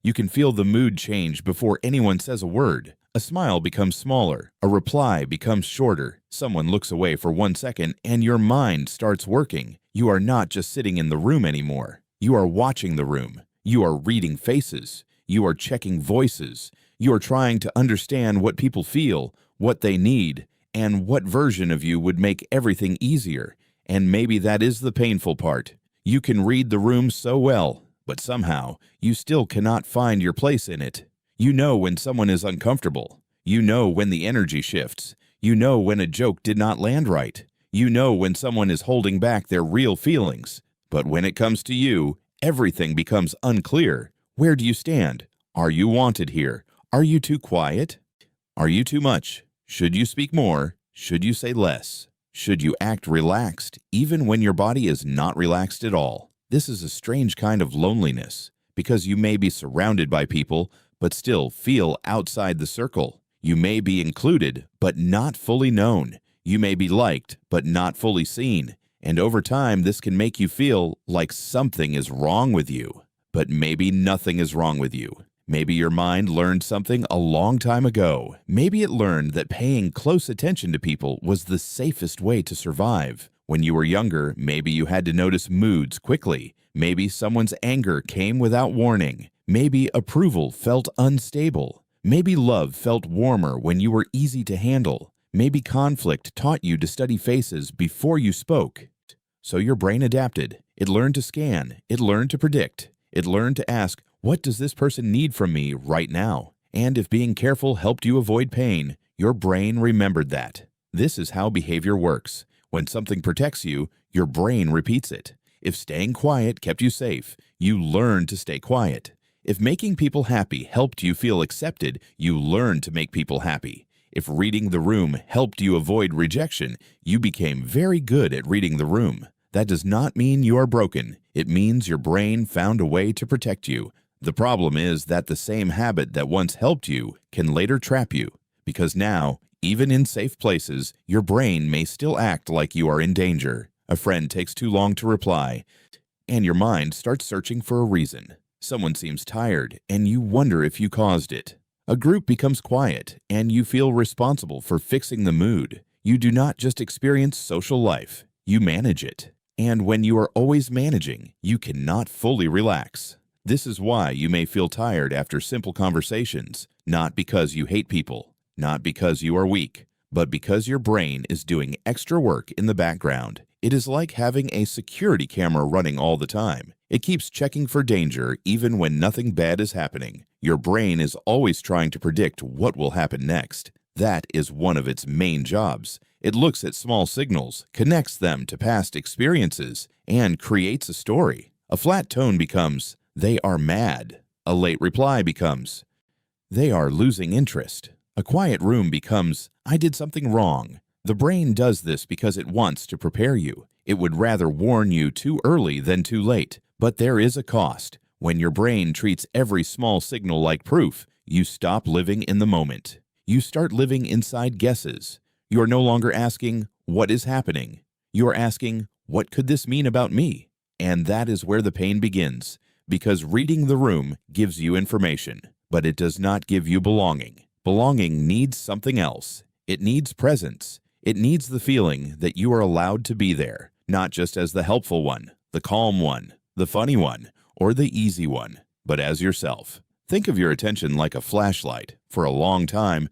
You can feel the mood change before anyone says a word. A smile becomes smaller, a reply becomes shorter, someone looks away for 1 second, and your mind starts working. You are not just sitting in the room anymore. You are watching the room. You are reading faces. You are checking voices. You are trying to understand what people feel, what they need, and what version of you would make everything easier. And maybe that is the painful part. You can read the room so well, but somehow you still cannot find your place in it. You know when someone is uncomfortable. You know when the energy shifts. You know when a joke did not land right. You know when someone is holding back their real feelings. But when it comes to you, everything becomes unclear. Where do you stand? Are you wanted here? Are you too quiet? Are you too much? Should you speak more? Should you say less? Should you act relaxed even when your body is not relaxed at all? This is a strange kind of loneliness because you may be surrounded by people but still feel outside the circle. You may be included but not fully known. You may be liked but not fully seen. And over time, this can make you feel like something is wrong with you. But maybe nothing is wrong with you. Maybe your mind learned something a long time ago. Maybe it learned that paying close attention to people was the safest way to survive. When you were younger, maybe you had to notice moods quickly. Maybe someone's anger came without warning. Maybe approval felt unstable. Maybe love felt warmer when you were easy to handle. Maybe conflict taught you to study faces before you spoke. So your brain adapted. It learned to scan. It learned to predict. It learned to ask, what does this person need from me right now? And if being careful helped you avoid pain, your brain remembered that. This is how behavior works. When something protects you, your brain repeats it. If staying quiet kept you safe, you learned to stay quiet. If making people happy helped you feel accepted, you learned to make people happy. If reading the room helped you avoid rejection, you became very good at reading the room. That does not mean you are broken. It means your brain found a way to protect you. The problem is that the same habit that once helped you can later trap you, because now, even in safe places, your brain may still act like you are in danger. A friend takes too long to reply, and your mind starts searching for a reason. Someone seems tired, and you wonder if you caused it. A group becomes quiet, and you feel responsible for fixing the mood. You do not just experience social life, you manage it. And when you are always managing, you cannot fully relax. This is why you may feel tired after simple conversations, not because you hate people, not because you are weak, but because your brain is doing extra work in the background. It is like having a security camera running all the time. It keeps checking for danger even when nothing bad is happening. Your brain is always trying to predict what will happen next. That is one of its main jobs. It looks at small signals, connects them to past experiences, and creates a story. A flat tone becomes, "They are mad." A late reply becomes, "They are losing interest." A quiet room becomes, "I did something wrong." The brain does this because it wants to prepare you. It would rather warn you too early than too late. But there is a cost. When your brain treats every small signal like proof, you stop living in the moment. You start living inside guesses. You are no longer asking, "What is happening?" You are asking, "What could this mean about me?" And that is where the pain begins, because reading the room gives you information, but it does not give you belonging. Belonging needs something else. It needs presence. It needs the feeling that you are allowed to be there, not just as the helpful one, the calm one, the funny one, or the easy one, but as yourself. Think of your attention like a flashlight. For a long time,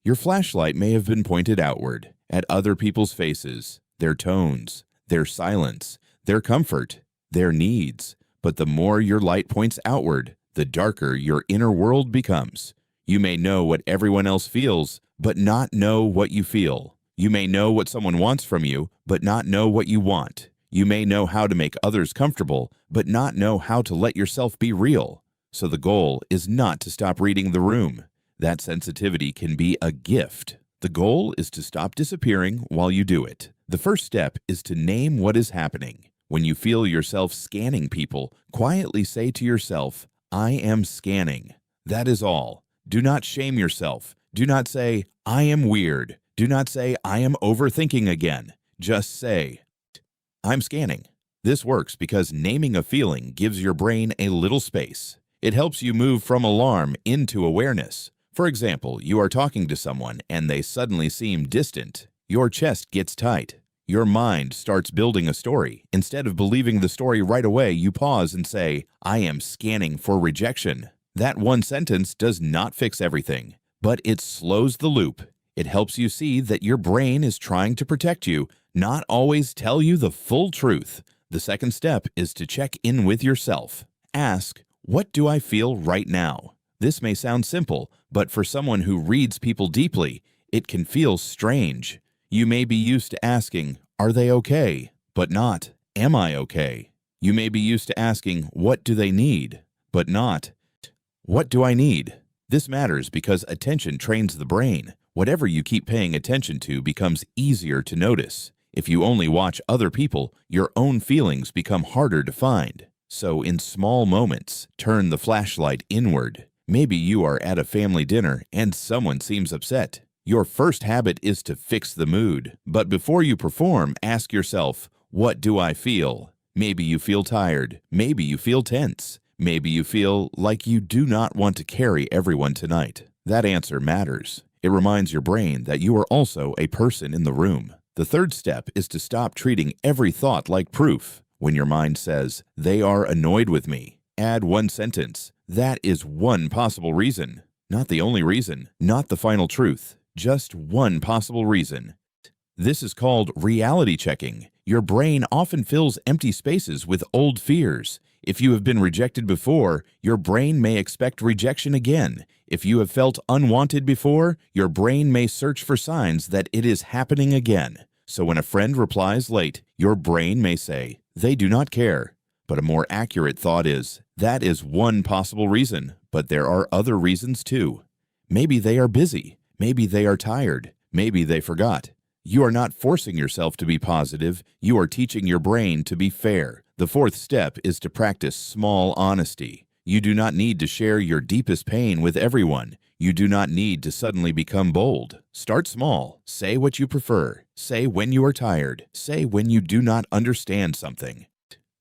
your flashlight may have been pointed outward, at other people's faces, their tones, their silence, their comfort, their needs. But the more your light points outward, the darker your inner world becomes. You may know what everyone else feels, but not know what you feel. You may know what someone wants from you, but not know what you want. You may know how to make others comfortable, but not know how to let yourself be real. So the goal is not to stop reading the room. That sensitivity can be a gift. The goal is to stop disappearing while you do it. The first step is to name what is happening. When you feel yourself scanning people, quietly say to yourself, "I am scanning." That is all. Do not shame yourself. Do not say, "I am weird." Do not say, "I am overthinking again." Just say, "I'm scanning." This works because naming a feeling gives your brain a little space. It helps you move from alarm into awareness. For example, you are talking to someone and they suddenly seem distant. Your chest gets tight. Your mind starts building a story. Instead of believing the story right away, you pause and say, "I am scanning for rejection." That one sentence does not fix everything, but it slows the loop. It helps you see that your brain is trying to protect you, not always tell you the full truth. The second step is to check in with yourself. Ask, "What do I feel right now?" This may sound simple, but for someone who reads people deeply, it can feel strange. You may be used to asking, "Are they okay?" but not, "Am I okay?" You may be used to asking, "What do they need?" but not, "What do I need?" This matters because attention trains the brain. Whatever you keep paying attention to becomes easier to notice. If you only watch other people, your own feelings become harder to find. So in small moments, turn the flashlight inward. Maybe you are at a family dinner and someone seems upset. Your first habit is to fix the mood. But before you perform, ask yourself, "What do I feel?" Maybe you feel tired. Maybe you feel tense. Maybe you feel like you do not want to carry everyone tonight. That answer matters. It reminds your brain that you are also a person in the room. The third step is to stop treating every thought like proof. When your mind says, "They are annoyed with me," add one sentence. That is one possible reason. Not the only reason. Not the final truth. Just one possible reason. This is called reality checking. Your brain often fills empty spaces with old fears. If you have been rejected before, your brain may expect rejection again. If you have felt unwanted before, your brain may search for signs that it is happening again. So when a friend replies late, your brain may say, "They do not care." But a more accurate thought is, that is one possible reason, but there are other reasons too. Maybe they are busy. Maybe they are tired. Maybe they forgot. You are not forcing yourself to be positive. You are teaching your brain to be fair. The fourth step is to practice small honesty. You do not need to share your deepest pain with everyone. You do not need to suddenly become bold. Start small. Say what you prefer. Say when you are tired. Say when you do not understand something.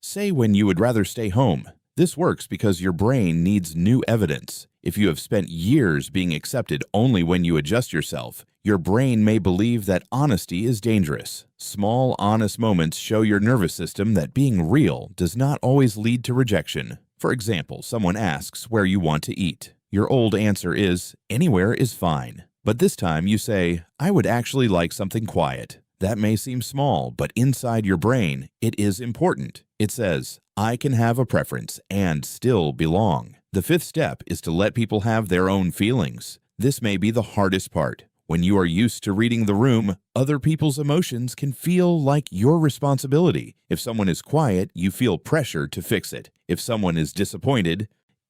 Say when you would rather stay home. This works because your brain needs new evidence. If you have spent years being accepted only when you adjust yourself, your brain may believe that honesty is dangerous. Small, honest moments show your nervous system that being real does not always lead to rejection. For example, someone asks where you want to eat. Your old answer is, "Anywhere is fine." But this time you say, "I would actually like something quiet." That may seem small, but inside your brain, it is important. It says, "I can have a preference and still belong." The fifth step is to let people have their own feelings. This may be the hardest part. When you are used to reading the room, other people's emotions can feel like your responsibility. If someone is quiet, you feel pressure to fix it. If someone is disappointed,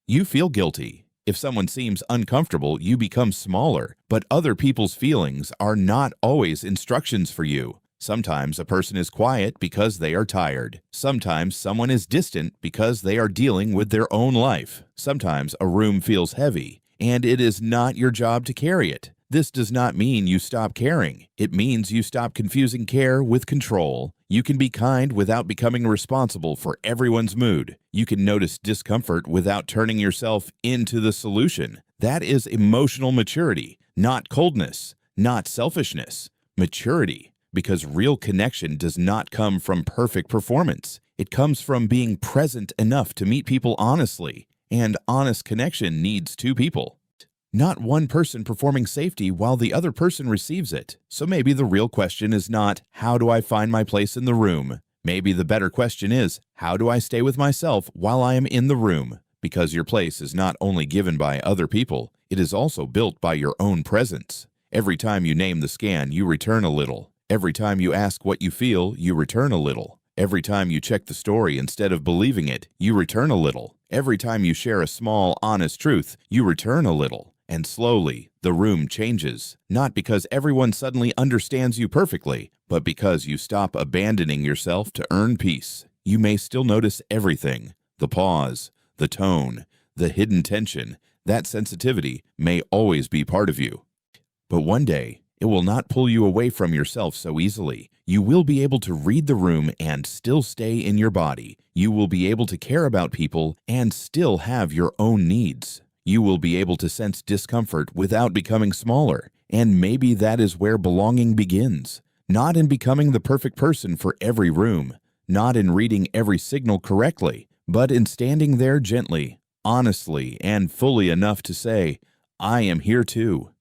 you feel guilty. If someone seems uncomfortable, you become smaller. But other people's feelings are not always instructions for you. Sometimes a person is quiet because they are tired. Sometimes someone is distant because they are dealing with their own life. Sometimes a room feels heavy, and it is not your job to carry it. This does not mean you stop caring. It means you stop confusing care with control. You can be kind without becoming responsible for everyone's mood. You can notice discomfort without turning yourself into the solution. That is emotional maturity, not coldness, not selfishness. Maturity, because real connection does not come from perfect performance. It comes from being present enough to meet people honestly, and honest connection needs two people. Not one person performing safety while the other person receives it. So maybe the real question is not, "How do I find my place in the room?" Maybe the better question is, "How do I stay with myself while I am in the room?" Because your place is not only given by other people, it is also built by your own presence. Every time you name the scan, you return a little. Every time you ask what you feel, you return a little. Every time you check the story instead of believing it, you return a little. Every time you share a small, honest truth, you return a little. And slowly, the room changes, not because everyone suddenly understands you perfectly, but because you stop abandoning yourself to earn peace. You may still notice everything, the pause, the tone, the hidden tension. That sensitivity may always be part of you. But one day, It will not pull you away from yourself so easily. You will be able to read the room and still stay in your body. You will be able to care about people and still have your own needs. You will be able to sense discomfort without becoming smaller. And maybe that is where belonging begins. Not in becoming the perfect person for every room, not in reading every signal correctly, but in standing there gently, honestly, and fully enough to say, I am here too.